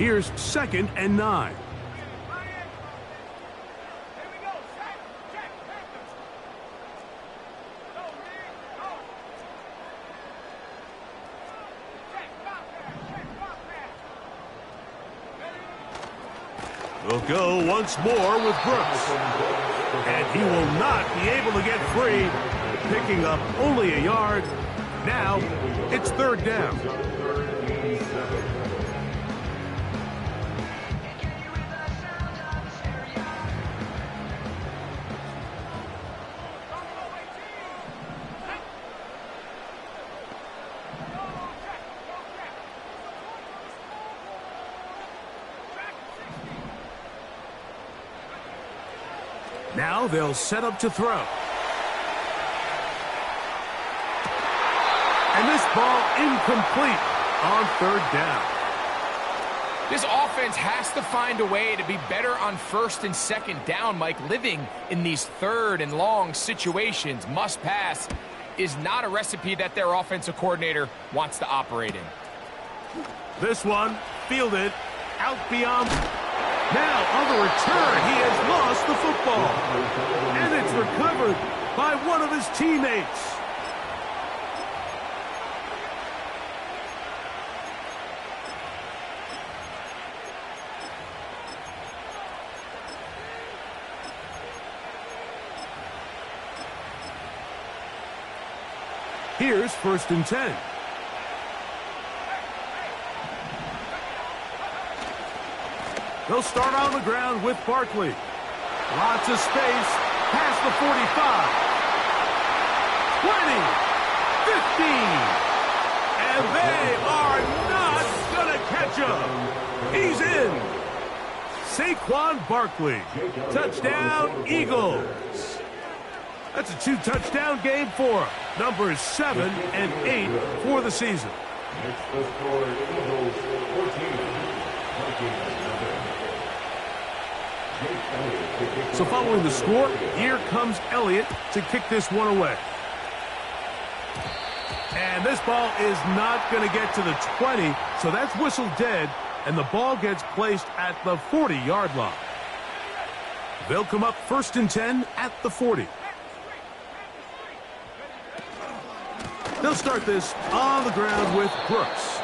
Here's 2nd and 9. We'll go once more with Brooks. And he will not be able to get free, picking up only a yard. Now it's 3rd down. Now they'll set up to throw. And this ball incomplete on 3rd down. This offense has to find a way to be better on 1st and 2nd down, Mike. Living in these 3rd and long situations, must pass, is not a recipe that their offensive coordinator wants to operate in. This one fielded out beyond. Now, on the return, he has lost the football. And it's recovered by one of his teammates. Here's 1st and 10. They'll start on the ground with Barkley. Lots of space past the 45. 20. 15. And they are not going to catch him. He's in. Saquon Barkley. Touchdown, Eagles. That's a 2-touchdown game for him. Numbers 7 and 8 for the season. Next the score, Eagles 14. So following the score, here comes Elliott to kick this one away. And this ball is not going to get to the 20, so that's whistled dead, and the ball gets placed at the 40-yard line. They'll come up 1st and 10 at the 40. They'll start this on the ground with Brooks.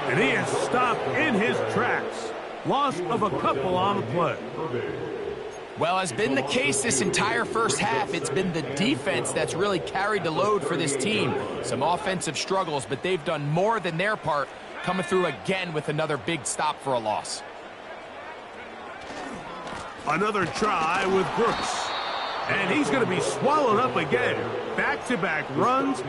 And he is stopped in his tracks. Loss of a couple on the play. Well, has been the case this entire first half. It's been the defense that's really carried the load for this team. Some offensive struggles, but they've done more than their part, coming through again with another big stop for a loss. Another try with Brooks. And he's going to be swallowed up again. Back-to-back runs,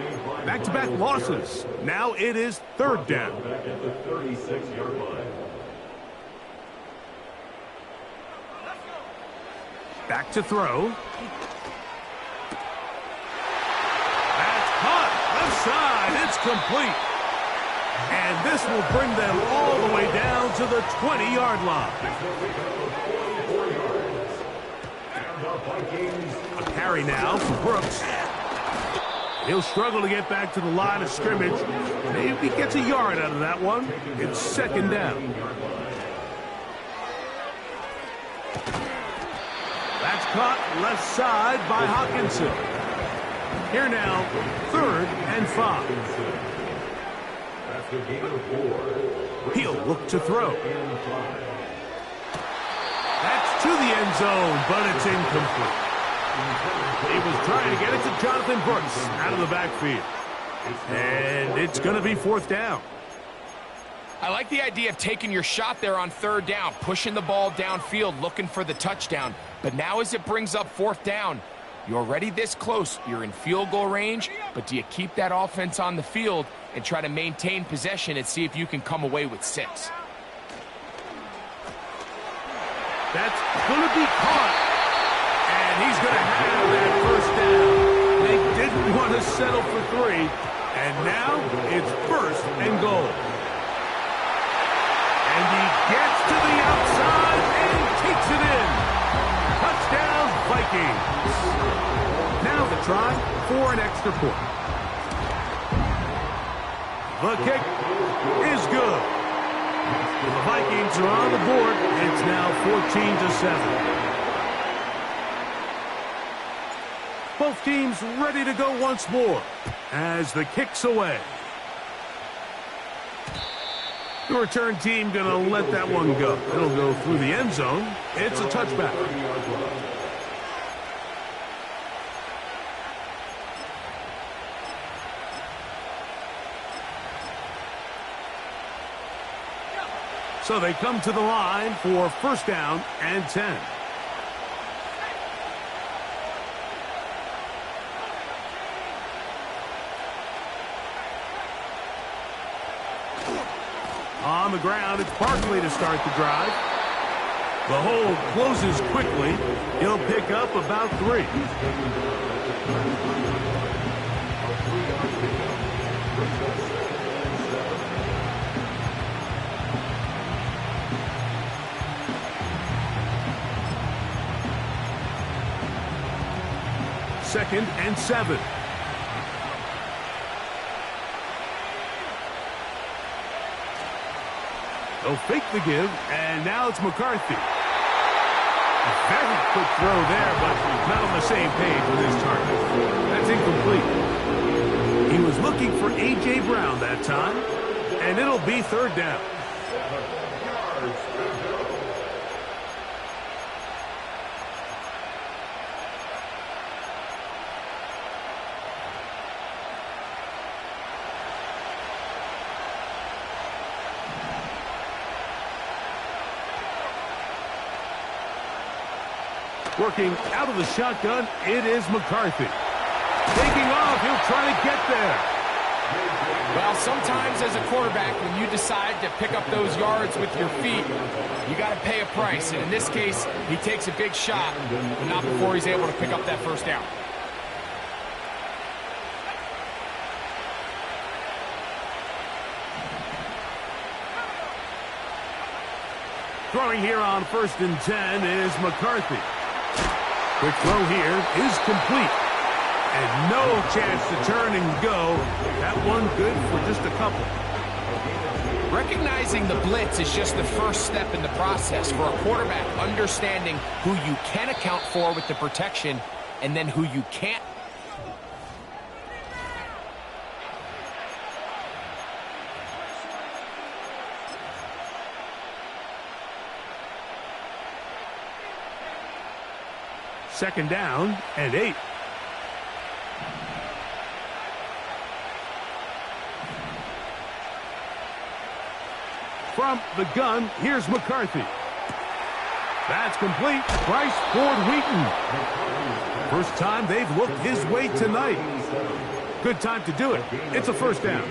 back-to-back losses. Now it is 3rd down. At the 36-yard line. Back to throw. That's caught. Left side. It's complete. And this will bring them all the way down to the 20-yard line. A carry now for Brooks. He'll struggle to get back to the line of scrimmage. Maybe gets a yard out of that one. It's 2nd down. That's caught left side by Hawkinson. Here now, 3rd and 5. He'll look to throw. That's to the end zone, but it's incomplete. He was trying to get it to Jonathan Brooks out of the backfield. And it's going to be 4th down. I like the idea of taking your shot there on 3rd down, pushing the ball downfield, looking for the touchdown. But now as it brings up 4th down, you're already this close. You're in field goal range, but do you keep that offense on the field and try to maintain possession and see if you can come away with 6? That's going to be caught. And he's going to have that 1st down. They didn't want to settle for 3. And now it's 1st and goal. And he gets to the outside and takes it in. Touchdown, Vikings. Now the try for an extra point. The kick is good. The Vikings are on the board. It's now 14-7. Both teams ready to go once more as the kick's away. The return team going to let that one go. It'll go through the end zone. It's a touchback. So they come to the line for first down and 10. On the ground, it's Barkley to start the drive. The hole closes quickly. He'll pick up about 3. Second and 7. They'll fake the give, and now it's McCarthy. A very quick throw there, but not on the same page with his target. That's incomplete. He was looking for A.J. Brown that time, and it'll be third down. Working out of the shotgun, it is McCarthy. Taking off, he'll try to get there. Well, sometimes as a quarterback, when you decide to pick up those yards with your feet, you got to pay a price. And in this case, he takes a big shot, but not before he's able to pick up that first down. Throwing here on first and 10 is McCarthy. Quick throw here is complete. And no chance to turn and go. That one good for just a couple. Recognizing the blitz is just the first step in the process for a quarterback, understanding who you can account for with the protection and then who you can't. Second down and 8. From the gun, here's McCarthy. That's complete. Bryce Ford Wheaton. First time they've looked his way tonight. Good time to do it. It's a first down.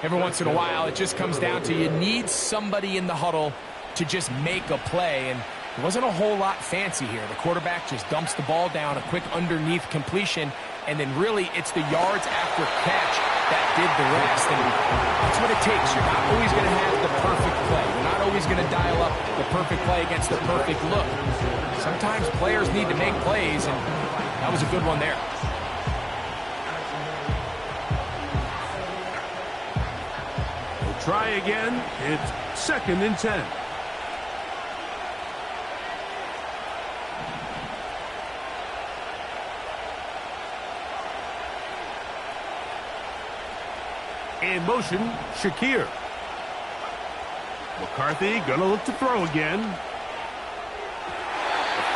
Every once in a while, it just comes down to you need somebody in the huddle to just make a play, and it wasn't a whole lot fancy here. The quarterback just dumps the ball down, a quick underneath completion, and then really it's the yards after catch that did the rest. And that's what it takes. You're not always going to have the perfect play. You're not always going to dial up the perfect play against the perfect look. Sometimes players need to make plays, and that was a good one there. We'll try again. It's second and 10. In motion, Shakir. McCarthy gonna look to throw again.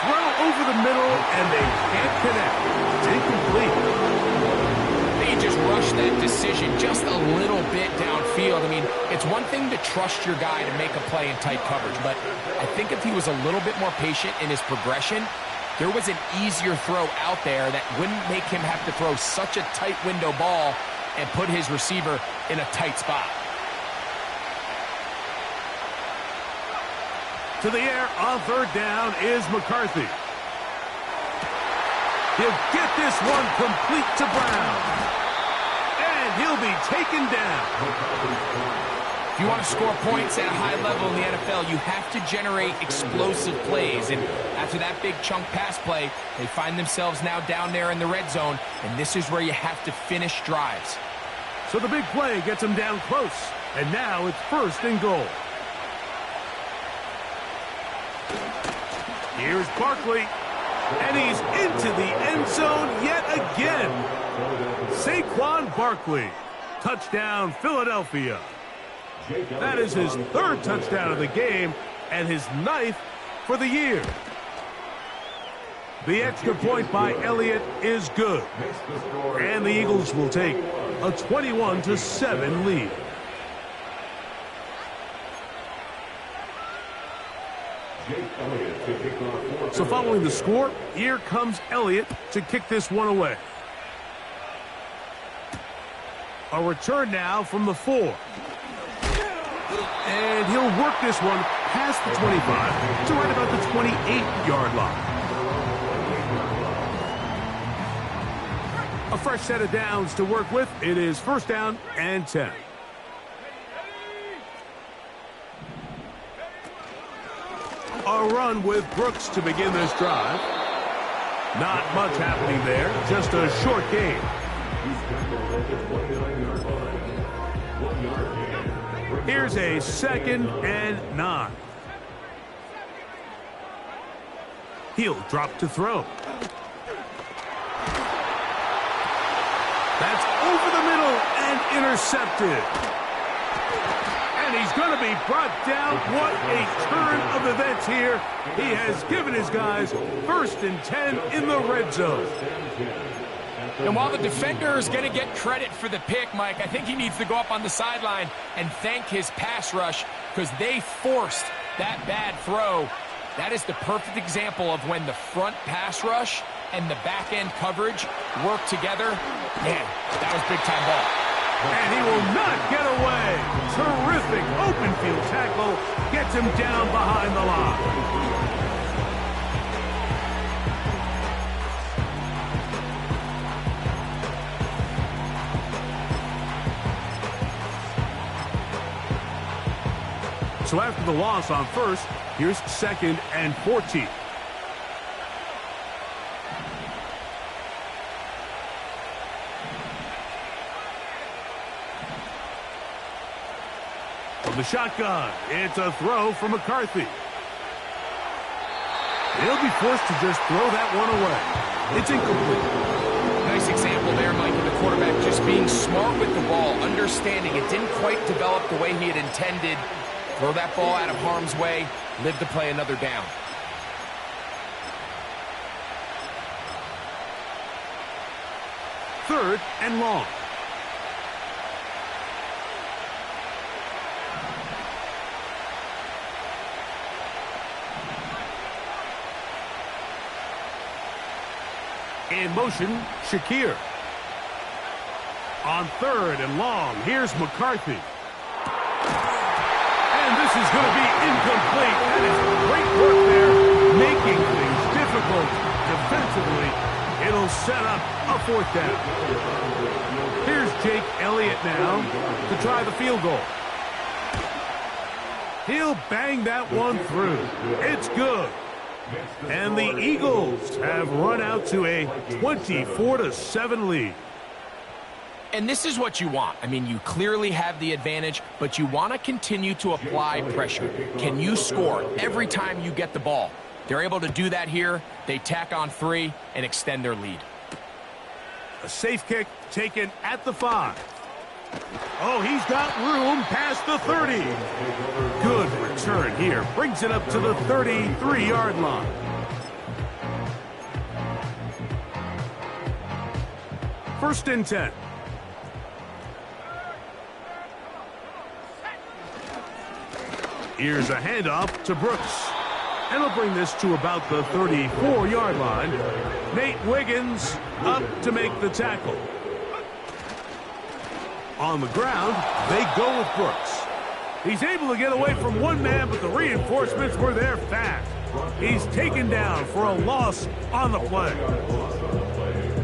Throw over the middle, and they can't connect. It's incomplete. They just rushed that decision just a little bit downfield. I mean, it's one thing to trust your guy to make a play in tight coverage, but I think if he was a little bit more patient in his progression, there was an easier throw out there that wouldn't make him have to throw such a tight window ball and put his receiver in a tight spot. To the air on third down is McCarthy. He'll get this one complete to Brown. And he'll be taken down. If you want to score points at a high level in the NFL, you have to generate explosive plays. And after that big chunk pass play, they find themselves now down there in the red zone. And this is where you have to finish drives. So the big play gets him down close. And now it's first and goal. Here's Barkley, and he's into the end zone yet again. Saquon Barkley, touchdown Philadelphia. That is his third touchdown of the game and his 9th for the year. The extra point by Elliott is good, and the Eagles will take a 21-7 lead. So following the score, here comes Elliott to kick this one away. A return now from the 4. And he'll work this one past the 25 to right about the 28-yard line. A fresh set of downs to work with. It is first down and 10. A run with Brooks to begin this drive. Not much happening there, just a short gain. Here's a 2nd and 9. He'll drop to throw. That's over the middle and intercepted. And he's going to be brought down. What a turn of events here. He has given his guys 1st and 10 in the red zone. And while the defender is going to get credit for the pick, Mike, I think he needs to go up on the sideline and thank his pass rush because they forced that bad throw. That is the perfect example of when the front pass rush and the back end coverage work together. Man, that was big-time ball. And he will not get away. Terrific open field tackle. Gets him down behind the line. So after the loss on 1st, here's 2nd and 14. From the shotgun, it's a throw from McCarthy. He'll be forced to just throw that one away. It's incomplete. Nice example there, Mike, of the quarterback just being smart with the ball, understanding it didn't quite develop the way he had intended. Throw that ball out of harm's way, live to play another down. Third and long. In motion, Shakir. On 3rd and long, here's McCarthy. And this is going to be incomplete. That is great work there, making things difficult defensively. It'll set up a 4th down. Here's Jake Elliott now to try the field goal. He'll bang that one through. It's good. And the Eagles have run out to a 24-7 lead. And this is what you want. I mean, you clearly have the advantage, but you want to continue to apply pressure. Can you score every time you get the ball? They're able to do that here. They tack on 3 and extend their lead. A safe kick taken at the 5. Oh, he's got room past the 30. Good return here. Brings it up to the 33-yard line. First and 10. Here's a handoff to Brooks. And he'll bring this to about the 34-yard line. Nate Wiggins up to make the tackle. On the ground, they go with Brooks. He's able to get away from one man, but the reinforcements were there fast. He's taken down for a loss on the play.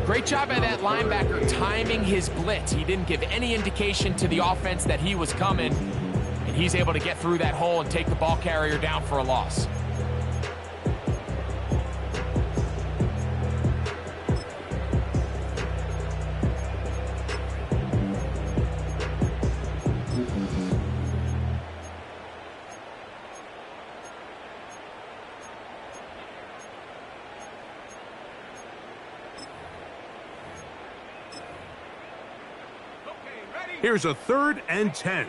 Great job by that linebacker timing his blitz. He didn't give any indication to the offense that he was coming, and he's able to get through that hole and take the ball carrier down for a loss. Here's a 3rd and 10.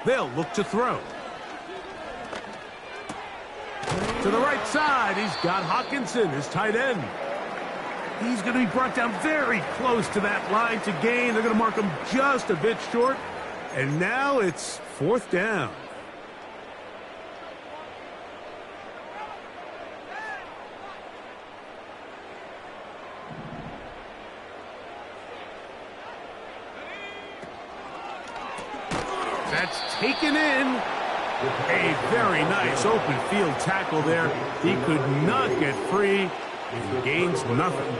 They'll look to throw. To the right side, he's got Hawkinson, his tight end. He's going to be brought down very close to that line to gain. They're going to mark him just a bit short. And now it's 4th down. That's taken in. A very nice open field tackle there. He could not get free. He gains nothing.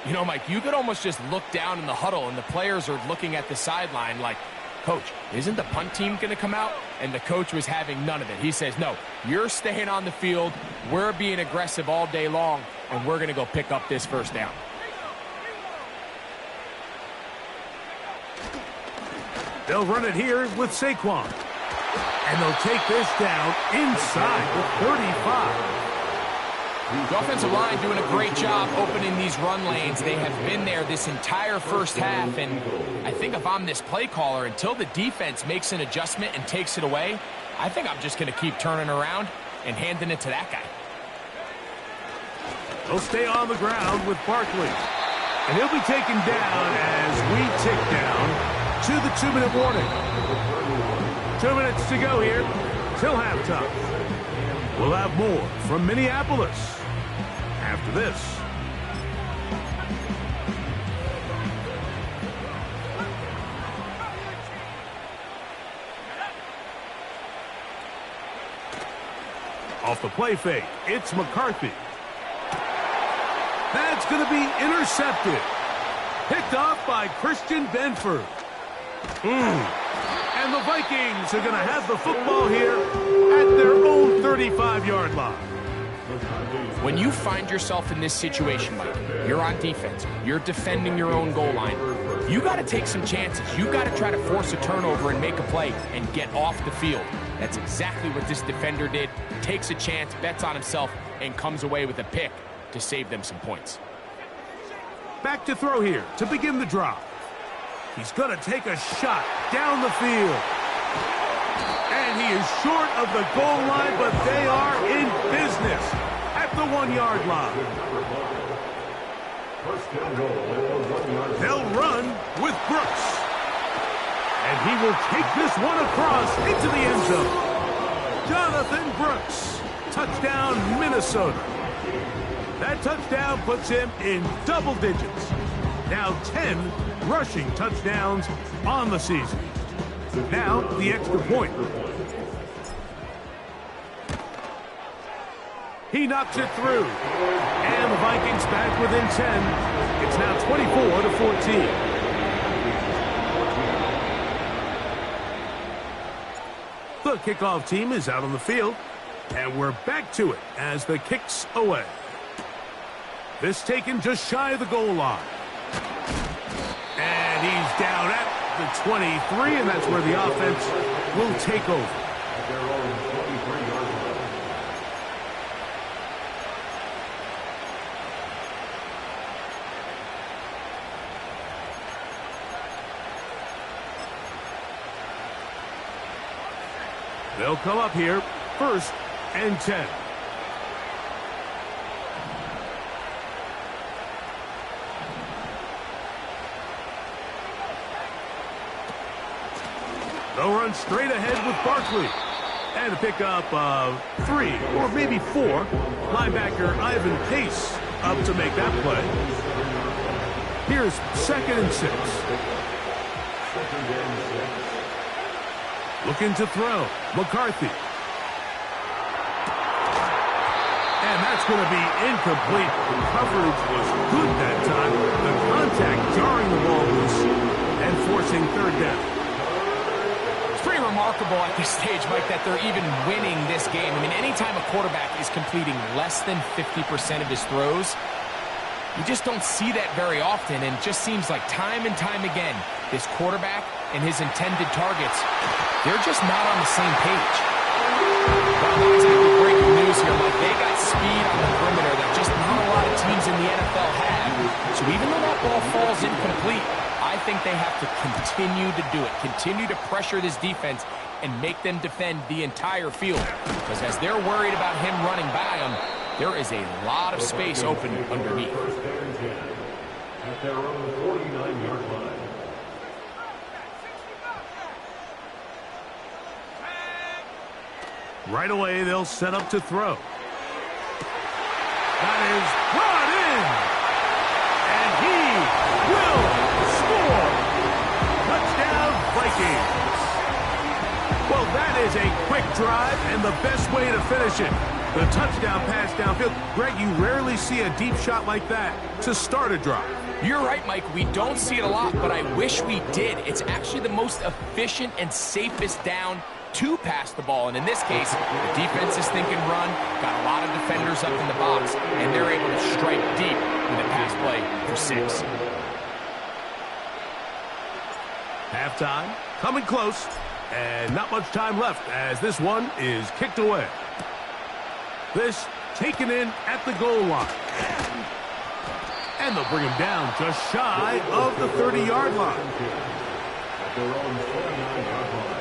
You know, Mike, you could almost just look down in the huddle and the players are looking at the sideline like, Coach, isn't the punt team going to come out? And the coach was having none of it. He says, no, you're staying on the field. We're being aggressive all day long, and we're going to go pick up this 1st down. They'll run it here with Saquon. And they'll take this down inside the 35. The offensive line doing a great job opening these run lanes. They have been there this entire 1st half, and I think if I'm this play caller, until the defense makes an adjustment and takes it away, I think I'm just going to keep turning around and handing it to that guy. They'll stay on the ground with Barkley. And he'll be taken down as we tick down to the 2-minute warning. 2 minutes to go here till halftime. We'll have more from Minneapolis after this. Off the play fake, it's McCarthy. That's going to be intercepted. Picked off by Christian Benford. And the Vikings are going to have the football here at their own 35-yard line. When you find yourself in this situation, Mike, you're on defense, you're defending your own goal line, you got to take some chances. You got to try to force a turnover and make a play and get off the field. That's exactly what this defender did. Takes a chance, bets on himself, and comes away with a pick to save them some points. Back to throw here to begin the drive. He's going to take a shot down the field. And he is short of the goal line, but they are in business at the 1-yard line. They'll run with Brooks. And he will take this one across into the end zone. Jonathan Brooks. Touchdown, Minnesota. That touchdown puts him in double digits. Now 10 rushing touchdowns on the season. Now the extra point. He knocks it through. And the Vikings back within 10. It's now 24-14. The kickoff team is out on the field. And we're back to it as the kick's away. This taken just shy of the goal line. And he's down at the 23, and that's where the offense will take over. They'll come up here, 1st and 10. They'll run straight ahead with Barkley. And a pickup of 3 or maybe 4. Linebacker Ivan Pace up to make that play. Here's 2nd and 6. Looking to throw. McCarthy. And that's going to be incomplete. Coverage was good that time. The contact jarring the ball loose and forcing 3rd down. It's pretty remarkable at this stage, Mike, that they're even winning this game. I mean, anytime a quarterback is completing less than 50% of his throws, you just don't see that very often, and it just seems like time and time again, this quarterback and his intended targets, they're just not on the same page. Well, not exactly breaking news here, Mike. They got speed on the perimeter that just not a lot of think they have to continue to do it, continue to pressure this defense and make them defend the entire field. Because as they're worried about him running by them, there is a lot of space open underneath. At their own 49-yard line. Right away, they'll set up to throw. That is brought in. And he will score. Touchdown, Vikings. Well, that is a quick drive and the best way to finish it. The touchdown pass downfield. Greg, you rarely see a deep shot like that to start a drive. You're right, Mike. We don't see it a lot, but I wish we did. It's actually the most efficient and safest down to pass the ball. And in this case, the defense is thinking run, got a lot of defenders up in the box, and they're able to strike deep with a pass play for 6. Halftime, coming close, and not much time left as this one is kicked away. This taken in at the goal line. And they'll bring him down just shy of the 30-yard line. At their own 49-yard line.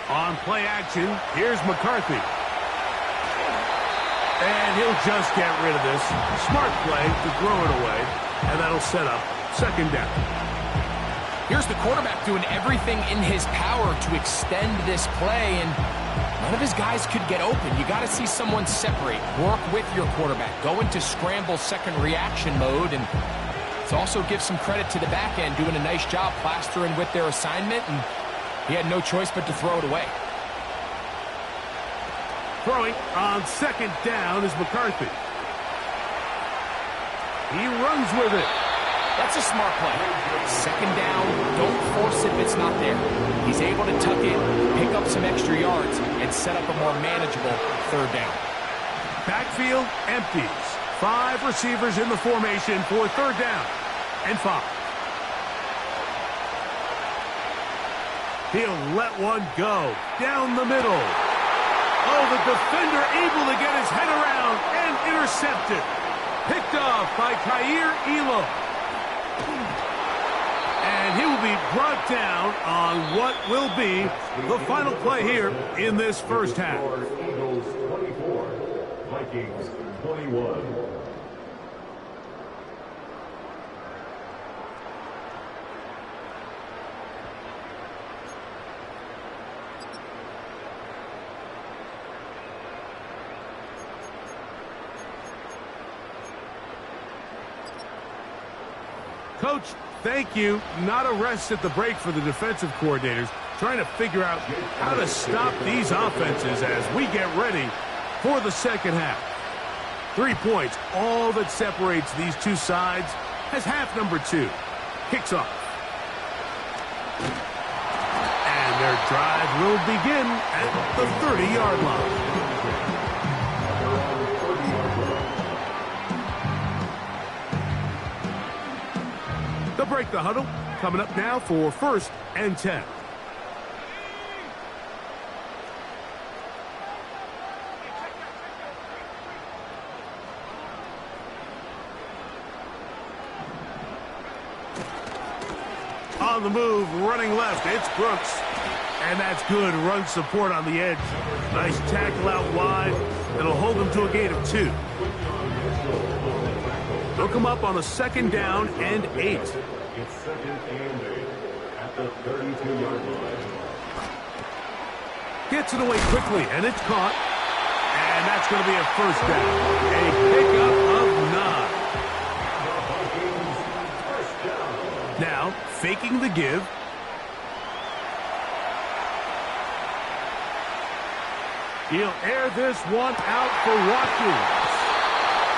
On play action, here's McCarthy. And he'll just get rid of this. Smart play to throw it away, and that'll set up second down. Here's the quarterback doing everything in his power to extend this play, and none of his guys could get open. You got to see someone separate, work with your quarterback, go into scramble second reaction mode, and it also gives some credit to the back end doing a nice job plastering with their assignment, and he had no choice but to throw it away. Throwing on second down is McCarthy. He runs with it. That's a smart play. Second down, don't force it if it's not there. He's able to tuck in, pick up some extra yards, and set up a more manageable third down. Backfield empties. 5 receivers in the formation for third down and 5. He'll let one go down the middle. Oh, the defender able to get his head around and intercepted. Picked off by Kaiir Elam. And he will be brought down on what will be the final play here in this first half. Eagles 24, Vikings 21. Coach, thank you. Not a rest at the break for the defensive coordinators, trying to figure out how to stop these offenses as we get ready for the second half. 3 points, all that separates these two sides, as half number 2 kicks off. And their drive will begin at the 30-yard line. They'll break the huddle. Coming up now for 1st and 10. On the move, running left, it's Brooks. And that's good run support on the edge. Nice tackle out wide. It'll hold them to a gain of 2. They'll come up on a second down and 8. It's second and 8 at the 32-yard line. Gets it away quickly, and it's caught. And that's going to be a first down. A pickup of 9. Now, faking the give. He'll air this one out for Watkins.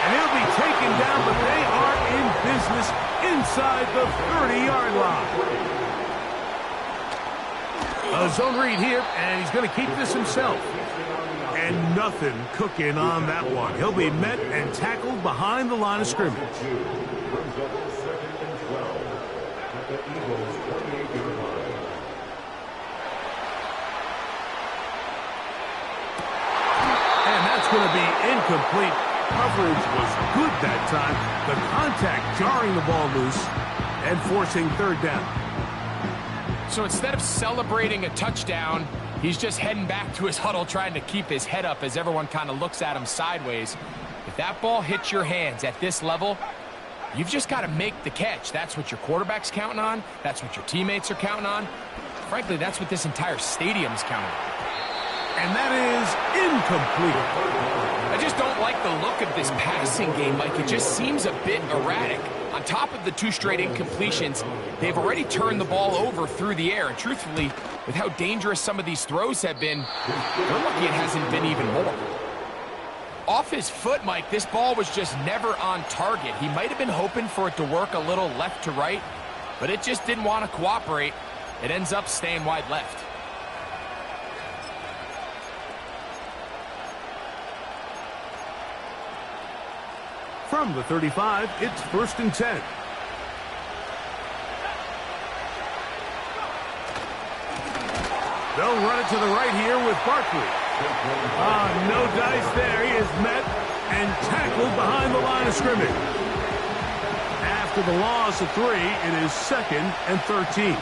And he'll be taken down, but they are in business inside the 30-yard line. A zone read here, and he's going to keep this himself. And nothing cooking on that one. He'll be met and tackled behind the line of scrimmage. at the Eagles' 28-yard line. And that's going to be incomplete. Coverage was good that time. The contact jarring the ball loose and forcing third down. So instead of celebrating a touchdown, he's just heading back to his huddle trying to keep his head up as everyone kind of looks at him sideways. If that ball hits your hands at this level, you've just got to make the catch. That's what your quarterback's counting on. That's what your teammates are counting on. Frankly, that's what this entire stadium's counting on. And that is incomplete. I just don't like the look of this passing game, Mike. It just seems a bit erratic. On top of the 2 straight incompletions, they've already turned the ball over through the air. And truthfully, with how dangerous some of these throws have been, they're lucky it hasn't been even more. Off his foot, Mike, this ball was just never on target. He might have been hoping for it to work a little left to right, but it just didn't want to cooperate. It ends up staying wide left. From the 35, it's 1st and 10. They'll run it to the right here with Barkley. No dice there. He is met and tackled behind the line of scrimmage. After the loss of 3, it is 2nd and 13.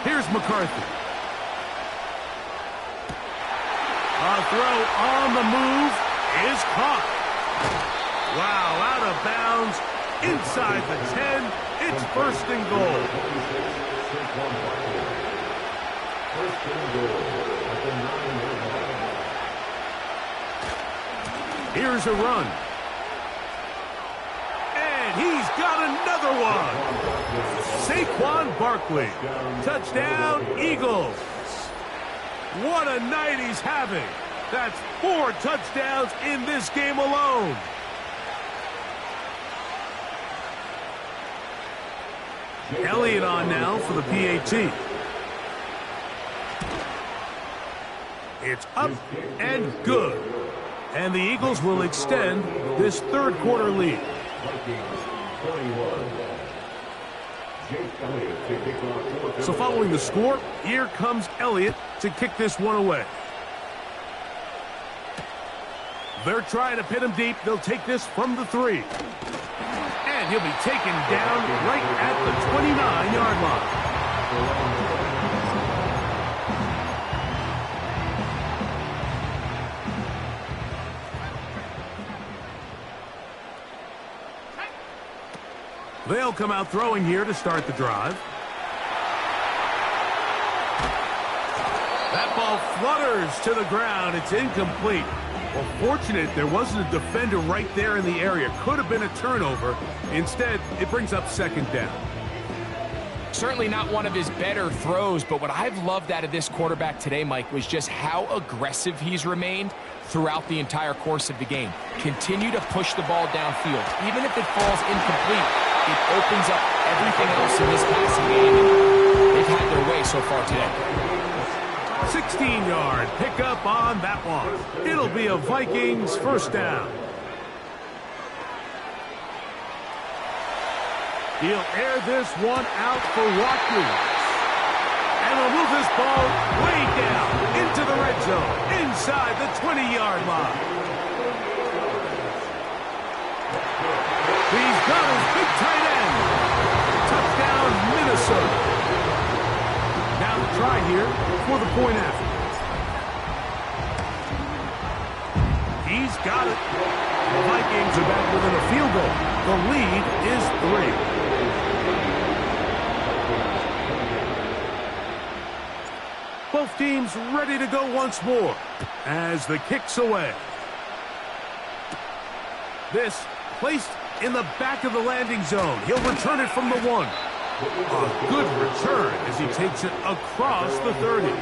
Here's McCarthy. A throw on the move is caught. Wow, out of bounds, inside the 10. It's 1st and goal. First and goal at the 9-yard line. Here's a run. And he's got another one. Saquon Barkley. Touchdown, Eagles. What a night he's having. That's 4 touchdowns in this game alone. Elliott on now for the PAT. It's up and good. And the Eagles will extend this 3rd quarter lead. So following the score, here comes Elliott to kick this one away. They're trying to pin him deep. They'll take this from the 3. And he'll be taken down right at the 29-yard line. They'll come out throwing here to start the drive. That ball flutters to the ground. It's incomplete. Well, fortunate there wasn't a defender right there in the area. Could have been a turnover. Instead, it brings up 2nd down. Certainly not one of his better throws, but what I've loved out of this quarterback today, Mike, was just how aggressive he's remained throughout the entire course of the game. Continue to push the ball downfield. Even if it falls incomplete, it opens up everything else in this passing game, and they've had their way so far today. 16-yard pickup on that one. It'll be a Vikings 1st down. He'll air this one out for Watkins. And he'll move this ball way down into the red zone, inside the 20-yard line. He's got his big tight end. Touchdown, Minnesota. Now the try here for the point after. He's got it. The Vikings are back within a field goal. The lead is 3. Both teams ready to go once more as the kick's away. This placed in the back of the landing zone. He'll return it from the 1. A good return as he takes it across the 30.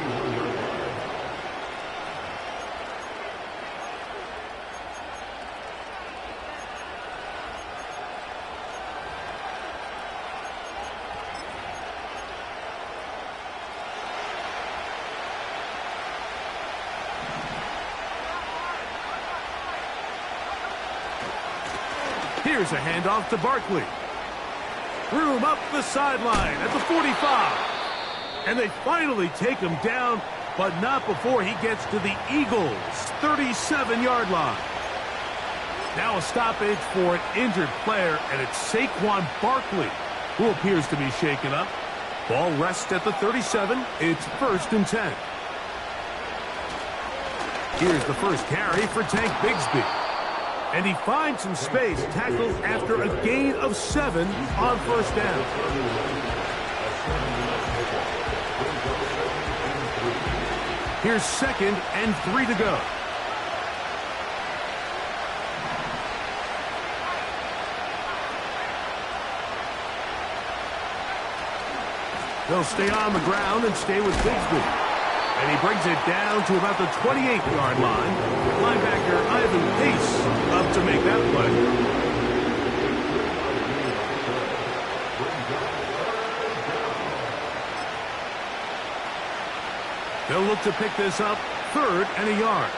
Here's a handoff to Barkley. Room up the sideline at the 45. And they finally take him down, but not before he gets to the Eagles' 37-yard line. Now a stoppage for an injured player, and it's Saquon Barkley who appears to be shaken up. Ball rests at the 37. It's 1st and 10. Here's the first carry for Tank Bigsby. And he finds some space, tackled after a gain of 7 on 1st down. Here's 2nd and 3 to go. They'll stay on the ground and stay with Bigsby. And he brings it down to about the 28-yard line. Linebacker Ivan Pace up to make that play. They'll look to pick this up 3rd and a yard.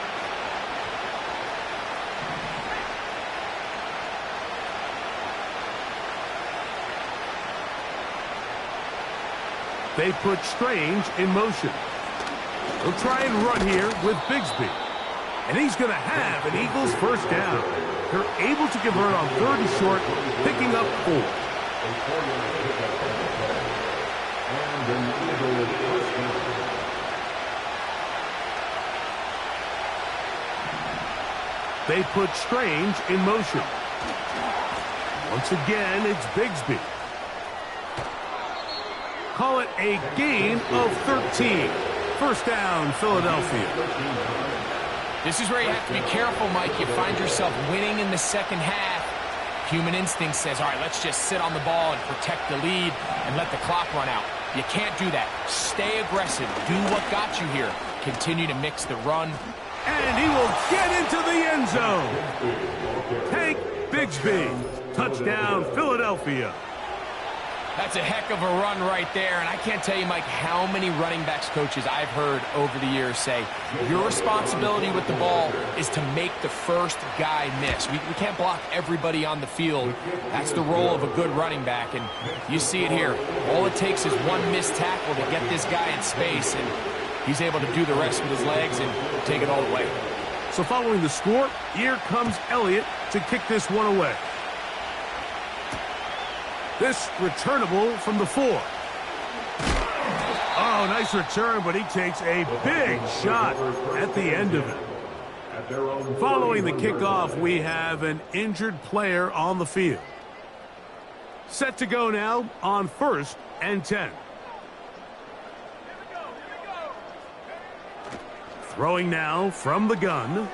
They put Strange in motion. They'll try and run here with Bigsby. And he's going to have an Eagles 1st down. They're able to convert on 3rd and short, picking up 4. They put Strange in motion. Once again, it's Bigsby. Call it a gain of 13. 1st down, Philadelphia. This is where you have to be careful, Mike. You find yourself winning in the second half. Human instinct says, all right, let's just sit on the ball and protect the lead and let the clock run out. You can't do that. Stay aggressive. Do what got you here. Continue to mix the run. And he will get into the end zone. Tank Bigsby. Touchdown, Philadelphia. That's a heck of a run right there, and I can't tell you, Mike, how many running backs coaches I've heard over the years say, your responsibility with the ball is to make the first guy miss. We can't block everybody on the field. That's the role of a good running back, and you see it here. All it takes is one missed tackle to get this guy in space, and he's able to do the rest with his legs and take it all the way. So following the score, here comes Elliott to kick this one away. This returnable from the 4. Oh, nice return, but he takes a big shot at the end of it. Following the kickoff, we have an injured player on the field. Set to go now on 1st and 10. Throwing now from the gun.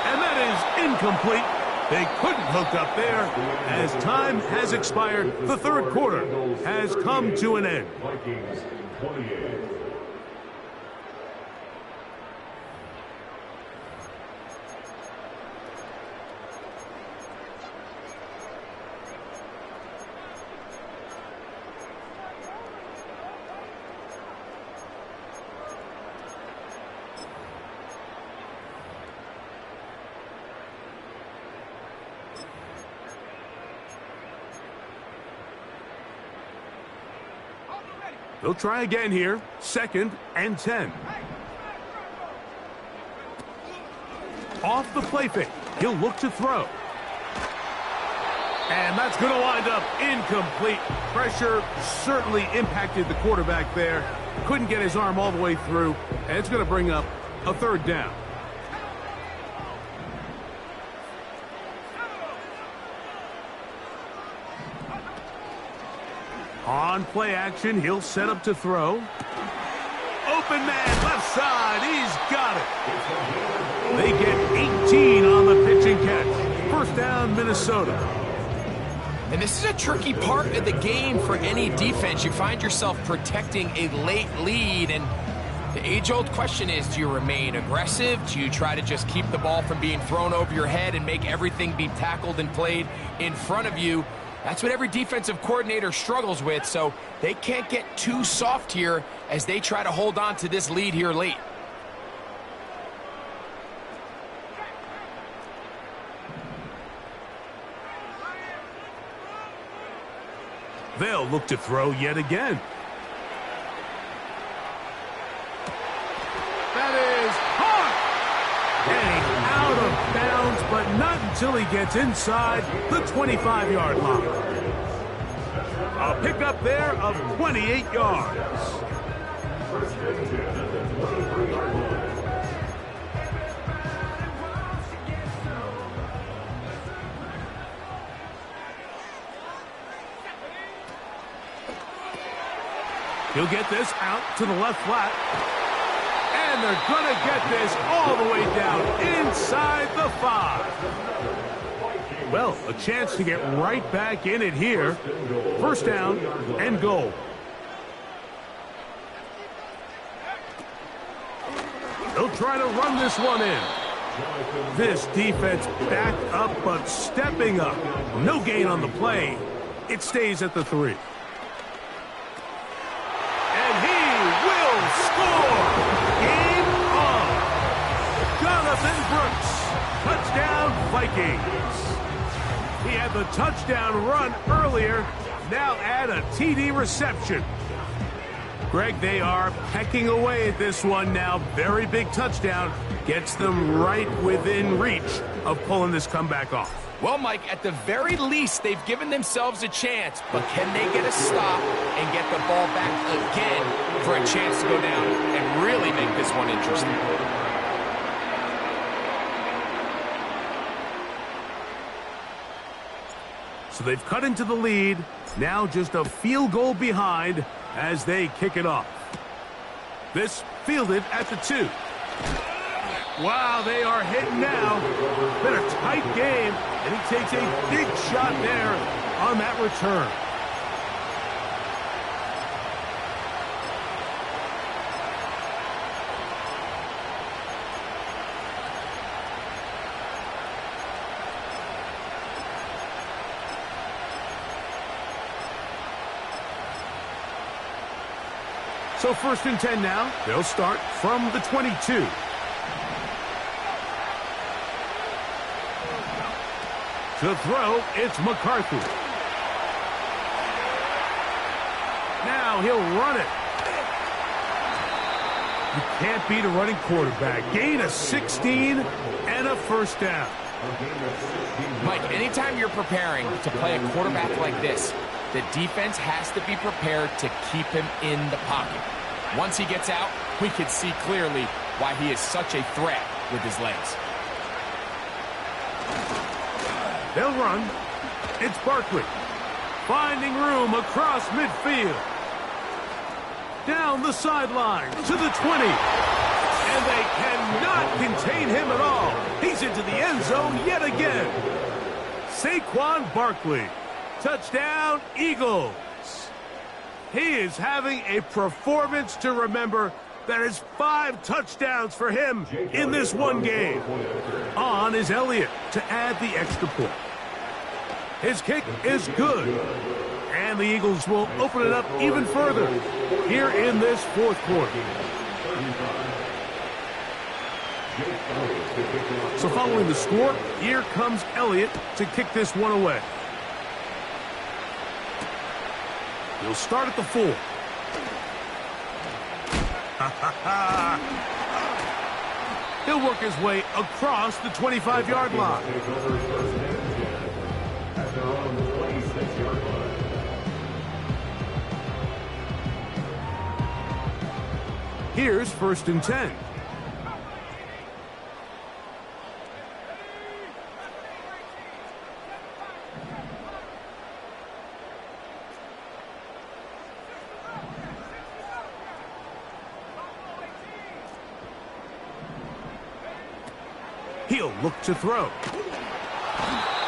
And that is incomplete. They couldn't hook up there. As time has expired, the 3rd quarter has come to an end. Vikings 28. They'll try again here. 2nd and 10. Off the play fake. He'll look to throw. And that's going to wind up incomplete. Pressure certainly impacted the quarterback there. Couldn't get his arm all the way through. And it's going to bring up a 3rd down. On play action, he'll set up to throw. Open man, left side, he's got it. They get 18 on the pitch and catch. 1st down, Minnesota. And this is a tricky part of the game for any defense. You find yourself protecting a late lead, and the age-old question is, do you remain aggressive? Do you try to just keep the ball from being thrown over your head and make everything be tackled and played in front of you? That's what every defensive coordinator struggles with, so they can't get too soft here as they try to hold on to this lead here late. They'll look to throw yet again. That is hard. Getting out of bounds, but not until he gets inside the 25-yard line. A pickup there of 28 yards. He'll get this out to the left flat. And they're going to get this all the way down inside the 5. Well, a chance to get right back in it here. First down and goal. They'll try to run this one in. This defense back up but stepping up. No gain on the play. It stays at the 3. Brooks, touchdown Vikings. He had the touchdown run earlier, now add a TD reception. Greg, they are pecking away at this one now. Very big touchdown, gets them right within reach of pulling this comeback off. Well, Mike, at the very least, they've given themselves a chance, but can they get a stop and get the ball back again for a chance to go down and really make this one interesting? So they've cut into the lead, now just a field goal behind as they kick it off. This fielded at the 2. Wow, they are hitting now. Been a tight game, and he takes a big shot there on that return. So 1st and 10 now. They'll start from the 22. To throw, it's McCarthy. Now he'll run it. You can't beat a running quarterback. Gain of 16 and a first down. Mike, anytime you're preparing to play a quarterback like this, the defense has to be prepared to keep him in the pocket. Once he gets out, we can see clearly why he is such a threat with his legs. They'll run. It's Barkley. Finding room across midfield. Down the sideline to the 20. And they cannot contain him at all. He's into the end zone yet again. Saquon Barkley. Touchdown, Eagles. He is having a performance to remember. That is 5 touchdowns for him in this one game. On is Elliott to add the extra point. His kick is good. And the Eagles will open it up even further here in this 4th quarter. So following the score, here comes Elliott to kick this one away. He'll start at the 4. He'll work his way across the 25-yard line. Here's 1st and 10. He'll look to throw.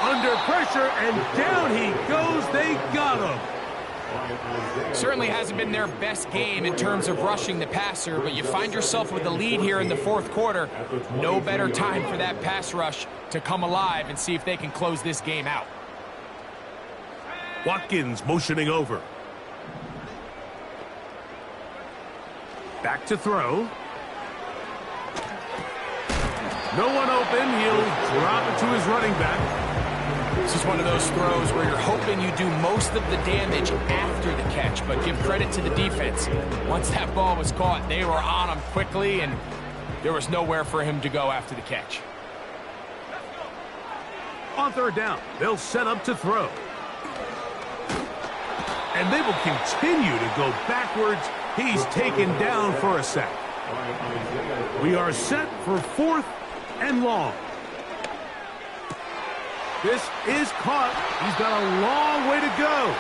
Under pressure, and down he goes. They got him. Certainly hasn't been their best game in terms of rushing the passer, but you find yourself with the lead here in the 4th quarter. No better time for that pass rush to come alive and see if they can close this game out. Watkins motioning over. Back to throw. No one open. He'll drop it to his running back. This is one of those throws where you're hoping you do most of the damage after the catch, but give credit to the defense. Once that ball was caught, they were on him quickly, and there was nowhere for him to go after the catch. On third down, they'll set up to throw. And they will continue to go backwards. He's taken down for a sack. We are set for 4th and long. This is caught. He's got a long way to go.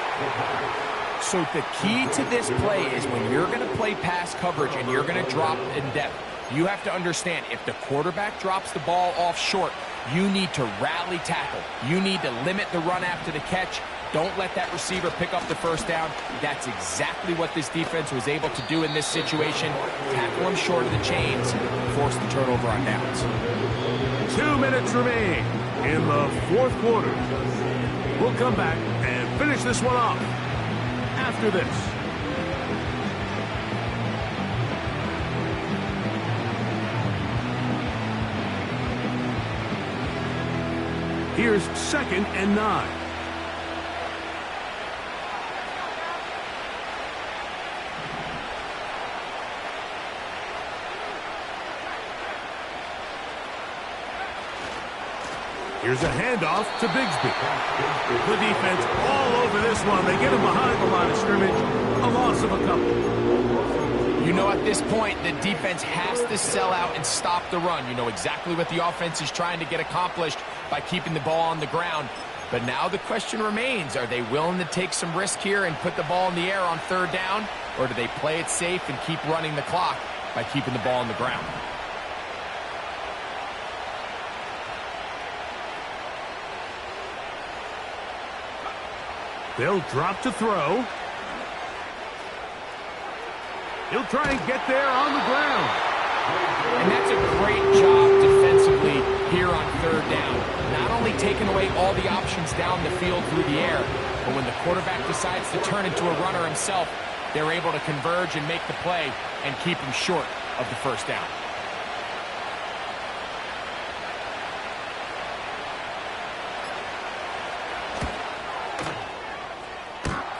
So the key to this play is when you're going to play pass coverage and you're going to drop in depth, you have to understand if the quarterback drops the ball off short, you need to rally tackle. You need to limit the run after the catch. Don't let that receiver pick up the first down. That's exactly what this defense was able to do in this situation. Tackle him short of the chains, force the turnover on downs. 2 minutes remain in the 4th quarter. We'll come back and finish this one off after this. Here's 2nd and 9. Here's a handoff to Bigsby. The defense all over this one. They get him behind the line of scrimmage. A loss of a couple. You know, at this point, the defense has to sell out and stop the run. You know exactly what the offense is trying to get accomplished by keeping the ball on the ground. But now the question remains, are they willing to take some risk here and put the ball in the air on 3rd down? Or do they play it safe and keep running the clock by keeping the ball on the ground? They'll drop to throw. He'll try and get there on the ground. And that's a great job defensively here on 3rd down. Not only taking away all the options down the field through the air, but when the quarterback decides to turn into a runner himself, they're able to converge and make the play and keep him short of the 1st down.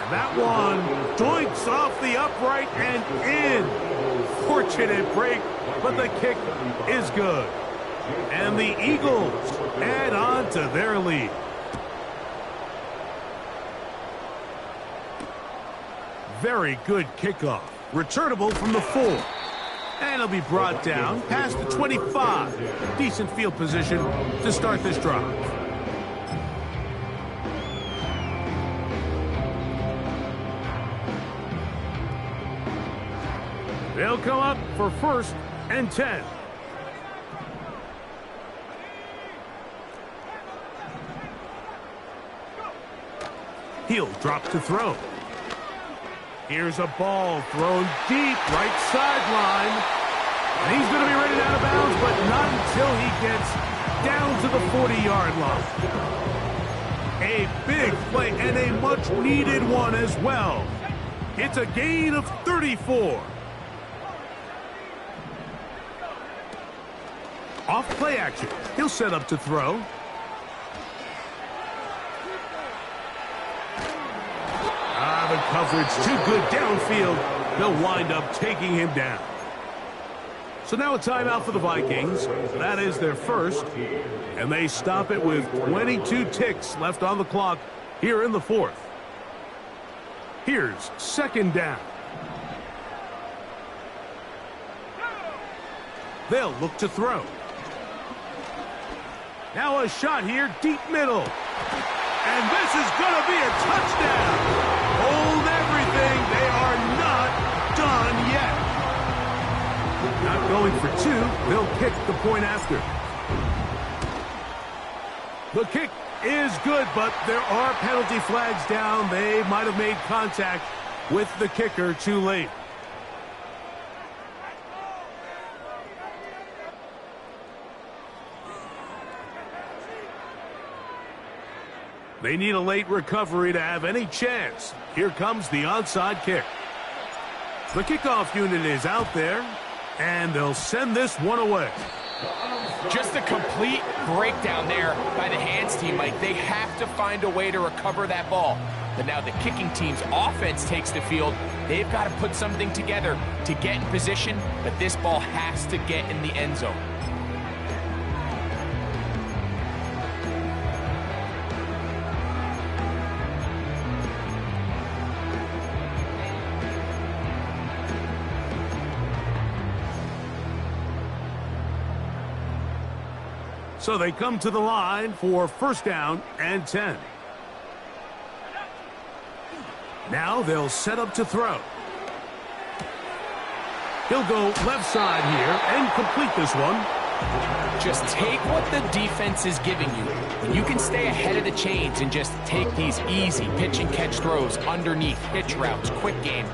That one doinks off the upright and in. Fortunate break, but the kick is good. And the Eagles add on to their lead. Very good kickoff. Returnable from the 4. And it'll be brought down past the 25. Decent field position to start this drive. They'll come up for 1st and 10. He'll drop to throw. Here's a ball thrown deep right sideline. And he's going to be rated out of bounds, but not until he gets down to the 40-yard line. A big play and a much-needed one as well. It's a gain of 34. Off play action. He'll set up to throw. The coverage too good downfield. They'll wind up taking him down. So now a timeout for the Vikings. That is their 1st. And they stop it with 22 ticks left on the clock here in the 4th. Here's 2nd down. They'll look to throw. Now a shot here, deep middle. And this is going to be a touchdown. Hold everything. They are not done yet. Not going for 2. They'll kick the point after. The kick is good, but there are penalty flags down. They might have made contact with the kicker too late. They need a late recovery to have any chance. Here comes the onside kick. The kickoff unit is out there, and they'll send this one away. Just a complete breakdown there by the hands team, Mike. They have to find a way to recover that ball. But now the kicking team's offense takes the field. They've got to put something together to get in position, but this ball has to get in the end zone. So they come to the line for first down and 10. Now they'll set up to throw. He'll go left side here and complete this one. Just take what the defense is giving you. When you can stay ahead of the chains and just take these easy pitch and catch throws underneath, hitch routes, quick game,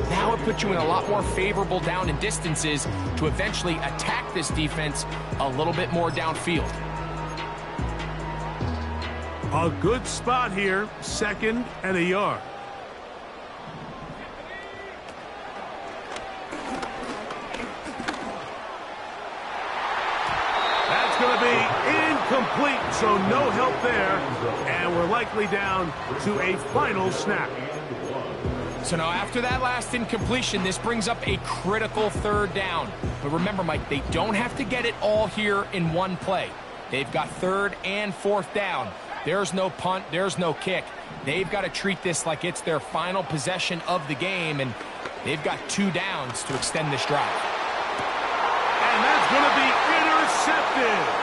now it puts you in a lot more favorable down and distances to eventually attack this defense a little bit more downfield. A good spot here, 2nd and a yard. Going to be incomplete, so no help there, and we're likely down to a final snap. So now after that last incompletion, this brings up a critical 3rd down. But remember, Mike, they don't have to get it all here in one play. They've got 3rd and 4th down. There's no punt, there's no kick. They've got to treat this like it's their final possession of the game, and they've got 2 downs to extend this drive. And that's going to be intercepted.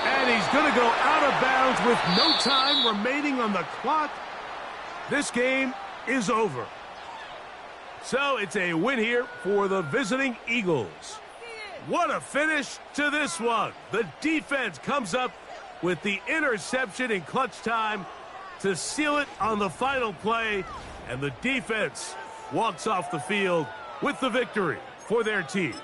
And he's going to go out of bounds with no time remaining on the clock. This game is over. So it's a win here for the visiting Eagles. What a finish to this one. The defense comes up with the interception in clutch time to seal it on the final play. And the defense walks off the field with the victory for their team.